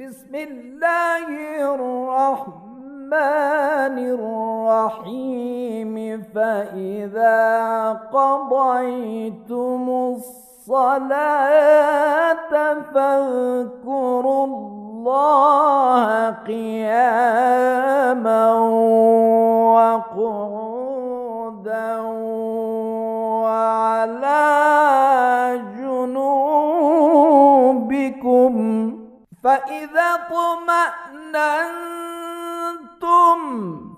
बिस्मिल्लाहिर्रहमानिर्रहीम फ़इज़ा क़ज़यतुमुस्सलात फ़ज़्कुरुल्लाह क़ियामन व क़ुऊदन व अला जुनूबिकुम फ़इज़ा तुमअन्नतुम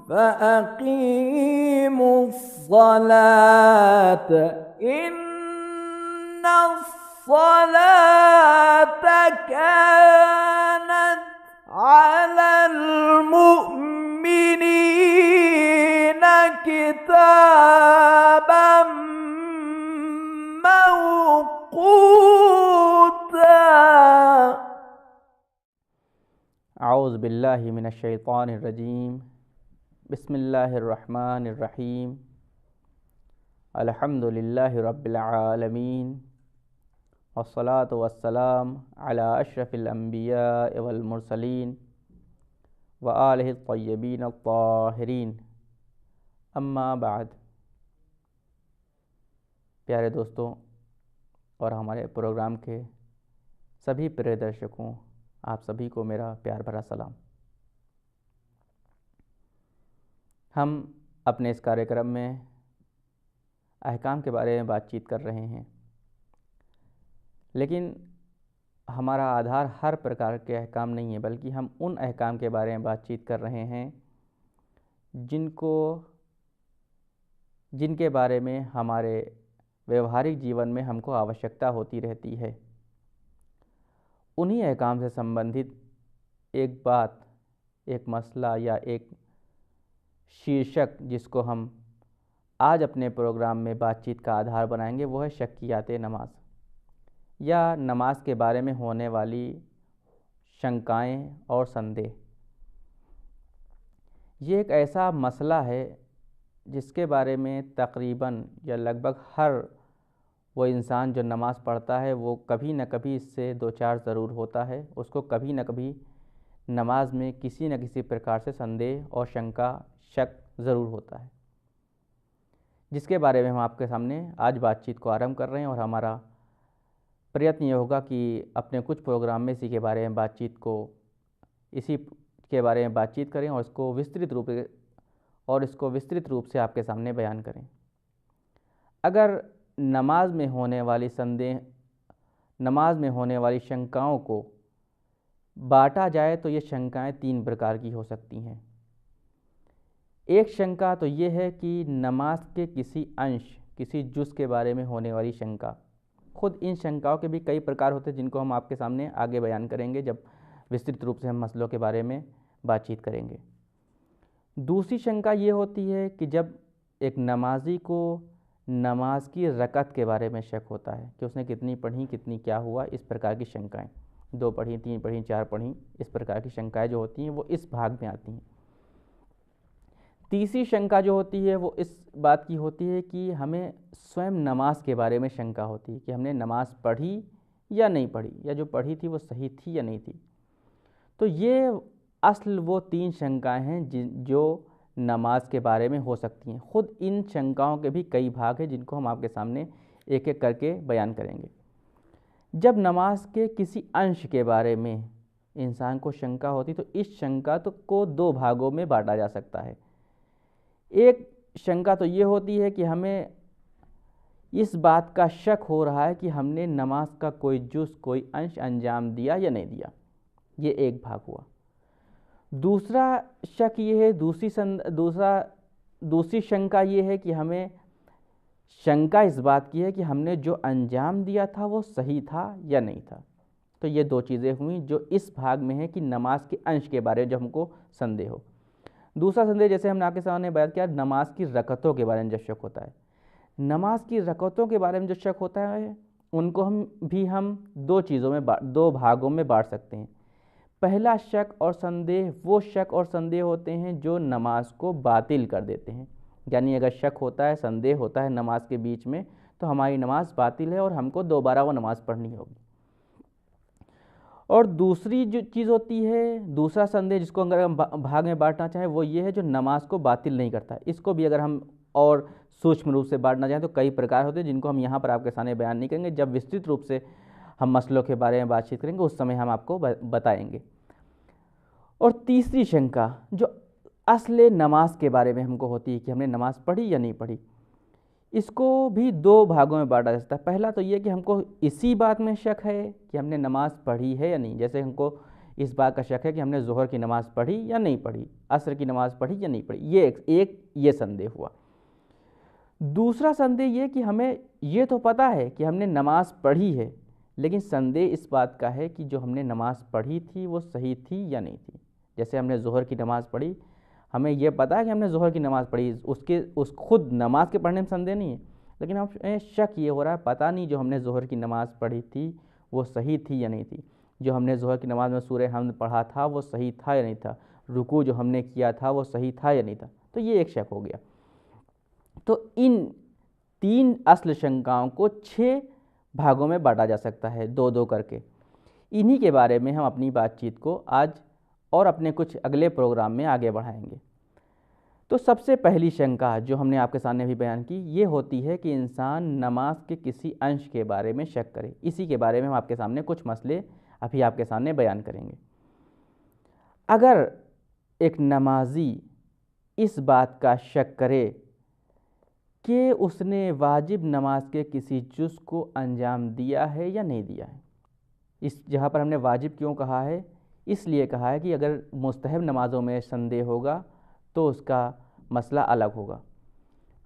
फ़अक़ीमुस्सलात इन्नस्सलात कानत अलल मुअमिनीना किताबन मौक़ूता। औज़ु बिल्लाहि मिनश्शैतानिर्रजीम। बिस्मिल्लाहिर्रहमानिर्रहीम। अल्हम्दुलिल्लाहि रब्बिल आलमीन वस्सलातु वस्सलाम अला अशरफिल अंबिया वल मुरसलीन व आलिहि तय्यबीन अत्ताहिरीन। अम्मा बाद। प्यारे दोस्तों और हमारे प्रोग्राम के सभी प्रिय दर्शकों, आप सभी को मेरा प्यार भरा सलाम। हम अपने इस कार्यक्रम में अहकाम के बारे में बातचीत कर रहे हैं, लेकिन हमारा आधार हर प्रकार के अहकाम नहीं है, बल्कि हम उन अहकाम के बारे में बातचीत कर रहे हैं जिनके बारे में हमारे व्यवहारिक जीवन में हमको आवश्यकता होती रहती है। उन्हीं अहकाम से संबंधित एक बात, एक मसला या एक शीर्षक जिसको हम आज अपने प्रोग्राम में बातचीत का आधार बनाएंगे, वो है शक्कियात नमाज या नमाज के बारे में होने वाली शंकाएं और संदेह। ये एक ऐसा मसला है जिसके बारे में तकरीबन या लगभग हर वो इंसान जो नमाज़ पढ़ता है वो कभी न कभी इससे दो चार ज़रूर होता है। उसको कभी न कभी नमाज में किसी न किसी प्रकार से संदेह और शक ज़रूर होता है, जिसके बारे में हम आपके सामने आज बातचीत को आरंभ कर रहे हैं। और हमारा प्रयत्न ये होगा कि अपने कुछ प्रोग्राम में इसी के बारे में बातचीत करें और इसको विस्तृत रूप से आपके सामने बयान करें। अगर नमाज में होने वाली शंकाओं को बांटा जाए तो ये शंकाएं तीन प्रकार की हो सकती हैं। एक शंका तो ये है कि नमाज के किसी अंश, किसी जुज़ के बारे में होने वाली शंका। खुद इन शंकाओं के भी कई प्रकार होते हैं जिनको हम आपके सामने आगे बयान करेंगे जब विस्तृत रूप से हम मसलों के बारे में बातचीत करेंगे। दूसरी शंका ये होती है कि जब एक नमाजी को नमाज की रकत के बारे में शक होता है कि उसने कितनी पढ़ी, कितनी क्या हुआ, इस प्रकार की शंकाएं, 2 पढ़ी, 3 पढ़ी, 4 पढ़ी, इस प्रकार की शंकाएं जो होती हैं वो इस भाग में आती हैं। तीसरी शंका जो होती है वो इस बात की होती है कि हमें स्वयं नमाज के बारे में शंका होती है कि हमने नमाज पढ़ी या नहीं पढ़ी, या जो पढ़ी थी वो सही थी या नहीं थी। तो ये असल वो 3 शंकाएं हैं जो नमाज के बारे में हो सकती हैं। ख़ुद इन शंकाओं के भी कई भाग हैं जिनको हम आपके सामने एक एक करके बयान करेंगे। जब नमाज के किसी अंश के बारे में इंसान को शंका होती तो इस शंका को 2 भागों में बांटा जा सकता है। एक शंका तो ये होती है कि हमें इस बात का शक हो रहा है कि हमने नमाज का कोई जुज़, कोई अंश अंजाम दिया या नहीं दिया, ये एक भाग हुआ। दूसरा शक ये है, दूसरी शंका ये है कि हमें शंका इस बात की है कि हमने जो अंजाम दिया था वो सही था या नहीं था। तो ये 2 चीज़ें हुई जो इस भाग में है कि नमाज के अंश के बारे में जो हमको संदेह हो। दूसरा संदेह, जैसे हमने आपके सामने बयान किया, नमाज की रकतों के बारे में जो शक होता है। नमाज की रकतों के बारे में जो शक होता है उनको हम 2 भागों में बांट सकते हैं। पहला शक और संदेह वो शक और संदेह होते हैं जो नमाज को बातिल कर देते हैं। यानी अगर शक होता है, संदेह होता है नमाज के बीच में, तो हमारी नमाज बातिल है और हमको दोबारा वो नमाज पढ़नी होगी। और दूसरी जो चीज़ होती है, दूसरा संदेह जिसको अगर हम भाग में बांटना चाहें वो ये है जो नमाज को बातिल नहीं करता। इसको भी अगर हम और सूक्ष्म रूप से बांटना चाहें तो कई प्रकार होते हैं जिनको हम यहाँ पर आपके सामने बयान नहीं करेंगे। जब विस्तृत रूप से हम मसलों के बारे में बातचीत करेंगे उस समय हम आपको बताएंगे। और तीसरी शंका जो असले नमाज के बारे में हमको होती है कि हमने नमाज पढ़ी या नहीं पढ़ी, इसको भी दो भागों में बांटा जा सकता है। पहला तो ये कि हमको इसी बात में शक है कि हमने नमाज पढ़ी है या नहीं। जैसे हमको इस बात का शक है कि हमने ज़ोहर की नमाज़ पढ़ी या नहीं पढ़ी, असर की नमाज़ पढ़ी या नहीं पढ़ी, ये एक ये संदेह हुआ। दूसरा संदेह ये कि हमें ये तो पता है कि हमने नमाज पढ़ी है, लेकिन संदेह इस बात का है कि जो हमने नमाज पढ़ी थी वो सही थी या नहीं थी। जैसे हमने ज़ोहर की नमाज़ पढ़ी, हमें ये पता है कि हमने ज़ोहर की नमाज़ पढ़ी, उस खुद नमाज के पढ़ने में संदेह नहीं है, लेकिन हमें शक ये हो रहा है पता नहीं जो हमने ज़ोहर की नमाज़ पढ़ी थी वो सही थी या नहीं थी, जो हमने ज़ोहर की नमाज़ में सूरह हमद पढ़ा था वो सही था या नहीं था, रुकू जो हमने किया था वो सही था या नहीं था। तो ये एक शक हो गया। तो इन तीन असल शंकाओं को 6 भागों में बांटा जा सकता है, 2-2 करके। इन्हीं के बारे में हम अपनी बातचीत को आज और अपने कुछ अगले प्रोग्राम में आगे बढ़ाएंगे। तो सबसे पहली शंका जो हमने आपके सामने भी बयान की ये होती है कि इंसान नमाज के किसी अंश के बारे में शक करे। इसी के बारे में हम आपके सामने कुछ मसले अभी आपके सामने बयान करेंगे। अगर एक नमाजी इस बात का शक करे कि उसने वाजिब नमाज के किसी जुज़ को अंजाम दिया है या नहीं दिया है, इस जहाँ पर हमने वाजिब क्यों कहा है, इसलिए कहा है कि अगर मुस्तहब नमाज़ों में संदेह होगा तो उसका मसला अलग होगा।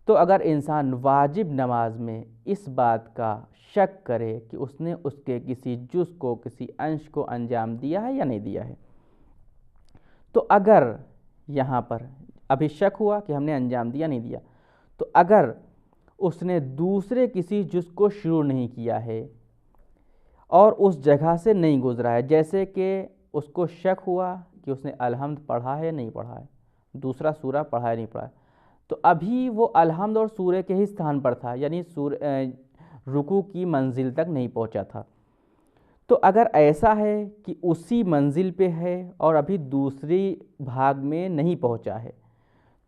तो अगर इंसान वाजिब नमाज में इस बात का शक करे कि उसने उसके किसी जुज़ को, किसी अंश को अंजाम दिया है या नहीं दिया है, तो अगर यहाँ पर अभी शक हुआ कि हमने अंजाम दिया नहीं दिया, तो अगर उसने दूसरे किसी जुज़ को शुरू नहीं किया है और उस जगह से नहीं गुजरा है, जैसे कि उसको शक हुआ कि उसने अलहम्द पढ़ा है नहीं पढ़ा है, दूसरा सूरा पढ़ा है नहीं पढ़ा है, तो अभी वो अलहम्द और सूरे के ही स्थान पर था, यानी रुकू की मंजिल तक नहीं पहुंचा था। तो अगर ऐसा है कि उसी मंजिल पे है और अभी दूसरी भाग में नहीं पहुंचा है,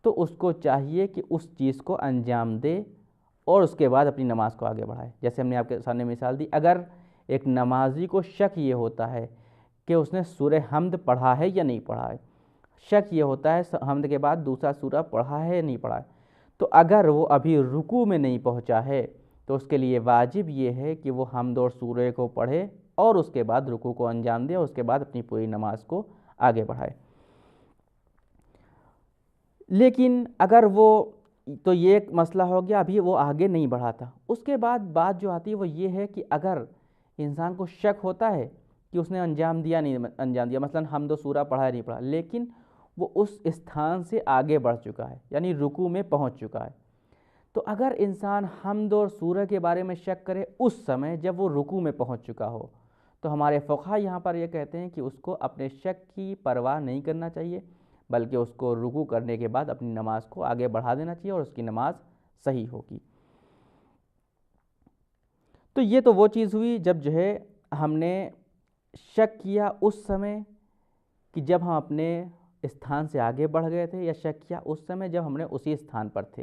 तो उसको चाहिए कि उस चीज़ को अंजाम दे और उसके बाद अपनी नमाज को आगे बढ़ाए। जैसे हमने आपके सामने मिसाल दी, अगर एक नमाजी को शक ये होता है कि उसने सूरह हमद पढ़ा है या नहीं पढ़ा है, शक ये होता है हमद के बाद दूसरा सूरा पढ़ा है या नहीं पढ़ा है, तो अगर वो अभी रुकू में नहीं पहुंचा है तो उसके लिए वाजिब ये है कि वो हमद और सूरे को पढ़े और उसके बाद रुकू को अंजाम दे और उसके बाद अपनी पूरी नमाज को आगे बढ़ाए। लेकिन अगर वो, तो ये एक मसला हो गया, अभी वो आगे नहीं बढ़ा था। उसके बाद बात जो आती है वो ये है कि अगर इंसान को शक होता है कि उसने अंजाम दिया नहीं अंजाम दिया, मसलन हमद सूरा पढ़ा नहीं पढ़ा, लेकिन वो उस स्थान से आगे बढ़ चुका है, यानी रुकू में पहुंच चुका है, तो अगर इंसान हमद और सूरा के बारे में शक करे उस समय जब वो रुकू में पहुंच चुका हो, तो हमारे फ़ुक़हा यहाँ पर ये कहते हैं कि उसको अपने शक की परवाह नहीं करना चाहिए, बल्कि उसको रुकू करने के बाद अपनी नमाज को आगे बढ़ा देना चाहिए और उसकी नमाज सही होगी। तो ये तो वो चीज़ हुई जब जो है हमने शक किया उस समय कि जब हम अपने स्थान से आगे बढ़ गए थे, या शक किया उस समय जब हमने उसी स्थान पर थे।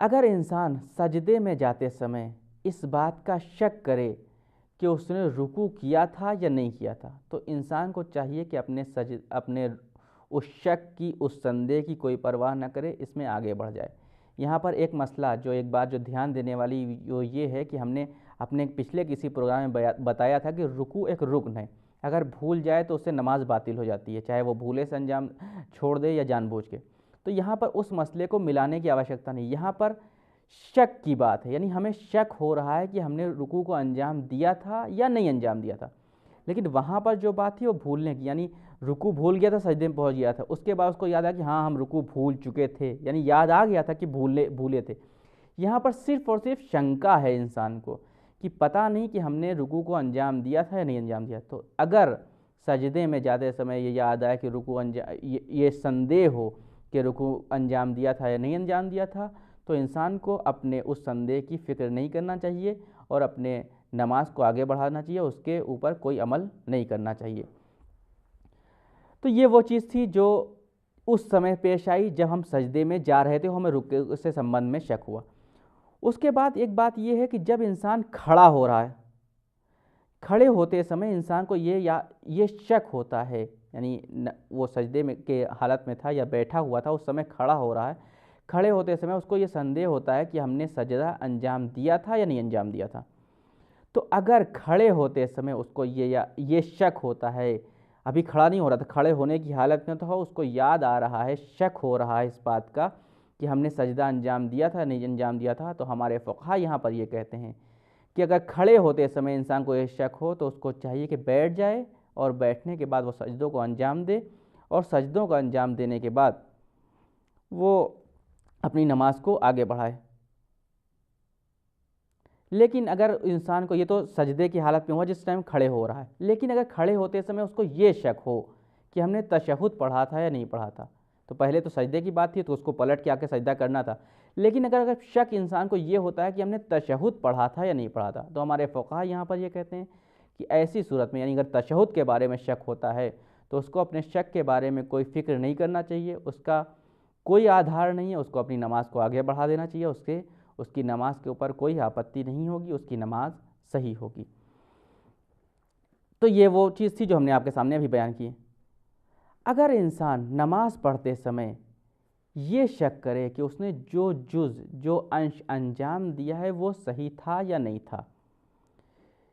अगर इंसान सजदे में जाते समय इस बात का शक करे कि उसने रुकू किया था या नहीं किया था, तो इंसान को चाहिए कि अपने उस शक की, उस संदेह की कोई परवाह न करे, इसमें आगे बढ़ जाए। यहाँ पर एक मसला, एक बात जो ध्यान देने वाली वो ये है कि हमने अपने पिछले किसी प्रोग्राम में बताया था कि रुकू एक रुकन है, अगर भूल जाए तो उससे नमाज बातिल हो जाती है, चाहे वो भूले से अंजाम छोड़ दे या जानबूझ के। तो यहाँ पर उस मसले को मिलाने की आवश्यकता नहीं, यहाँ पर शक की बात है, यानी हमें शक हो रहा है कि हमने रुकू को अंजाम दिया था या नहीं अंजाम दिया था, लेकिन वहाँ पर जो बात थी वो भूलने की, यानी रुकू भूल गया था, सजदे में पहुँच गया था, उसके बाद उसको याद आया कि हाँ हम रुकू भूल चुके थे, यानी याद आ गया था कि भूले थे। यहाँ पर सिर्फ़ और सिर्फ शंका है इंसान को कि पता नहीं कि हमने रुकू को अंजाम दिया था या नहीं अंजाम दिया। तो अगर सजदे में जाते समय ये याद आए कि रुकू ये संदेह हो कि रुकू अंजाम दिया था या नहीं अंजाम दिया था, तो इंसान को अपने उस संदेह की फ़िक्र नहीं करना चाहिए और अपने नमाज को आगे बढ़ाना चाहिए, उसके ऊपर कोई अमल नहीं करना चाहिए। तो ये वो चीज़ थी जो उस समय पेश आई जब हम सजदे में जा रहे थे, हमें रुकू से संबंध में शक हुआ। उसके बाद एक बात यह है कि जब इंसान खड़ा हो रहा है, खड़े होते समय इंसान को ये शक होता है, यानी वो सजदे में के हालत में था या बैठा हुआ था, उस समय खड़ा हो रहा है, खड़े होते समय उसको ये संदेह होता है कि हमने सजदा अंजाम दिया था या नहीं अंजाम दिया था। तो अगर खड़े होते समय उसको ये शक होता है, अभी खड़ा नहीं हो रहा था, खड़े होने की हालत में तो उसको याद आ रहा है, शक हो रहा है इस बात का कि हमने सजदा अंजाम दिया था नहीं अंजाम दिया था, तो हमारे फ़ुक़हा यहाँ पर ये कहते हैं कि अगर खड़े होते समय इंसान को ये शक हो तो उसको चाहिए कि बैठ जाए और बैठने के बाद वो सजदों को अंजाम दे, और सजदों का अंजाम देने के बाद वो अपनी नमाज को आगे बढ़ाए। लेकिन अगर इंसान को, ये तो सजदे की हालत में हुआ जिस टाइम खड़े हो रहा है, लेकिन अगर खड़े होते समय उसको ये शक हो कि हमने तशहुद पढ़ा था या नहीं पढ़ा था, तो पहले तो सजदे की बात थी तो उसको पलट के आके सजदा करना था, लेकिन अगर शक इंसान को ये होता है कि हमने तशहुद पढ़ा था या नहीं पढ़ा था, तो हमारे फ़ुक़हा यहाँ पर ये कहते हैं कि ऐसी सूरत में, यानी अगर तशहुद के बारे में शक होता है तो उसको अपने शक के बारे में कोई फ़िक्र नहीं करना चाहिए, उसका कोई आधार नहीं है, उसको अपनी नमाज को आगे बढ़ा देना चाहिए, उसकी नमाज के ऊपर कोई आपत्ति नहीं होगी, उसकी नमाज सही होगी। तो ये वो चीज़ थी जो हमने आपके सामने अभी बयान की। अगर इंसान नमाज पढ़ते समय ये शक करे कि उसने जो अंश अंजाम दिया है वो सही था या नहीं था,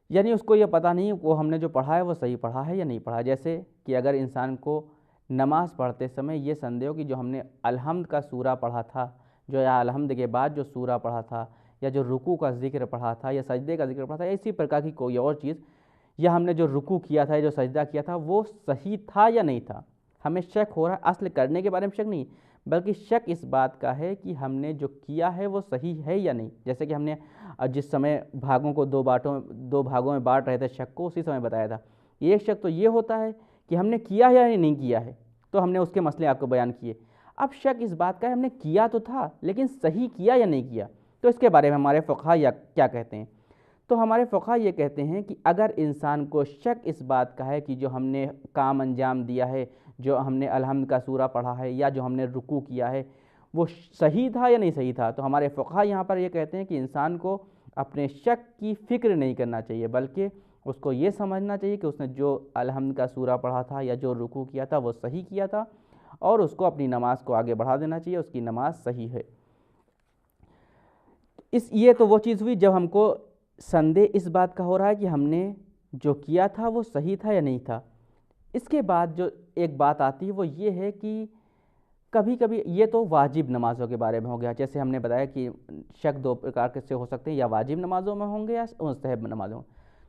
यानी उसको ये पता नहीं वो हमने जो पढ़ा है वो सही पढ़ा है या नहीं पढ़ा, जैसे कि अगर इंसान को नमाज पढ़ते समय ये संदेह हो कि जो हमने अलहम्द का सूरा पढ़ा था, जो या अलहम्द के बाद जो सूरा पढ़ा था, या जो रुकू का ज़िक्र पढ़ा था, या सजदे का ज़िक्र पढ़ा था, इसी प्रकार की कोई और चीज़, या हमने जो रुकू किया था या जो सजदा किया था वो सही था या नहीं था, हमें शक हो रहा है। असल करने के बारे में शक नहीं, बल्कि शक इस बात का है कि हमने जो किया है वो सही है या नहीं। जैसे कि हमने जिस समय भागों को दो भागों में बांट रहे थे शक को, उसी समय बताया था। एक शक तो ये होता है कि हमने किया है या नहीं किया है, तो हमने उसके मसले आपको बयान किए। अब शक इस बात का है हमने किया तो था लेकिन सही किया या नहीं किया, तो इसके बारे में हमारे फ़ुक़हा या क्या कहते हैं। तो हमारे फ़ुक़हा ये कहते हैं कि अगर इंसान को शक इस बात का है कि जो हमने काम अंजाम दिया है, जो हमने अलहम्द का सूरा पढ़ा है या जो हमने रुकू किया है वो सही था या नहीं सही था, तो हमारे फ़ुक़हा यहाँ पर ये कहते हैं कि इंसान को अपने शक की फ़िक्र नहीं करना चाहिए, बल्कि उसको ये समझना चाहिए कि उसने जो अलहम्द का सूरा पढ़ा था या जो रुकू किया था वो सही किया था, और उसको अपनी नमाज को आगे बढ़ा देना चाहिए, उसकी नमाज सही है। ये तो वो चीज़ हुई जब हमको संदेह इस बात का हो रहा है कि हमने जो किया था वो सही था या नहीं था। इसके बाद जो एक बात आती है वो ये है कि कभी कभी, ये तो वाजिब नमाज़ों के बारे में हो गया, जैसे हमने बताया कि शक दो प्रकार से हो सकते हैं, या वाजिब नमाज़ों में होंगे या मुस्तहब नमाज़ों में।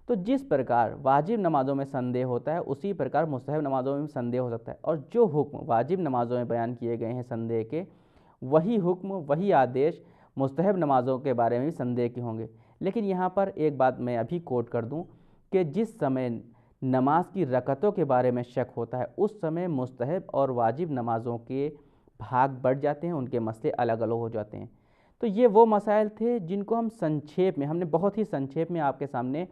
तो जिस प्रकार वाजिब नमाज़ों में संदेह होता है उसी प्रकार मुस्तहब नमाज़ों में संदेह हो सकता है, और जो हुक्म वाजिब नमाज़ों में बयान किए गए हैं संदेह के, वही हुक्म वही आदेश मुस्तहब नमाज़ों के बारे में भी संदेह के होंगे। लेकिन यहाँ पर एक बात मैं अभी कोट कर दूँ कि जिस समय नमाज की रकतों के बारे में शक होता है उस समय मुस्तहब और वाजिब नमाज़ों के भाग बढ़ जाते हैं, उनके मसले अलग अलग हो जाते हैं। तो ये वो मसाइल थे जिनको हम संक्षेप में, हमने बहुत ही संक्षेप में आपके सामने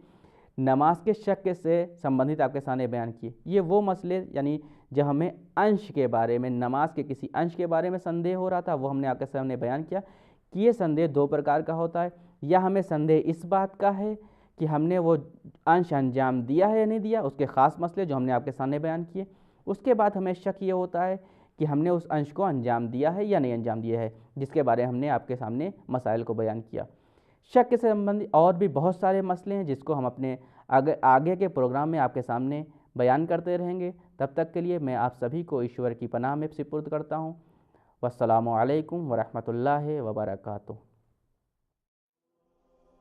नमाज के शक से संबंधित आपके सामने बयान किए। ये वो मसले, यानी जब हमें अंश के बारे में, नमाज के किसी अंश के बारे में संदेह हो रहा था, वो हमने आपके सामने बयान किया कि ये संदेह दो प्रकार का होता है, या हमें संदेह इस बात का है कि हमने वो अंश अंजाम दिया है या नहीं दिया, उसके ख़ास मसले जो हमने आपके सामने बयान किए। उसके बाद हमें शक ये होता है कि हमने उस अंश को अंजाम दिया है या नहीं अंजाम दिया है, जिसके बारे में हमने आपके सामने मसाइल को बयान किया। शक से संबंधित और भी बहुत सारे मसले हैं जिसको हम अपने आगे के प्रोग्राम में आपके सामने बयान करते रहेंगे। तब तक के लिए मैं आप सभी को ईश्वर की पनाह में सुपुर्द करता हूँ। वस्सलामु अलैकुम वरहमतुल्लाहि वबरकातुहू।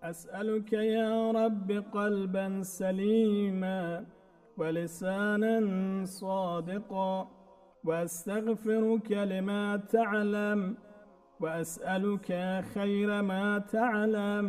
अस्अलुक या रब्बि क़ल्बन सलीमा व लिसानन सादिक़ा व अस्तग़फ़िरुक लिमा तअलम व अस्अलुक खैर मा तअलम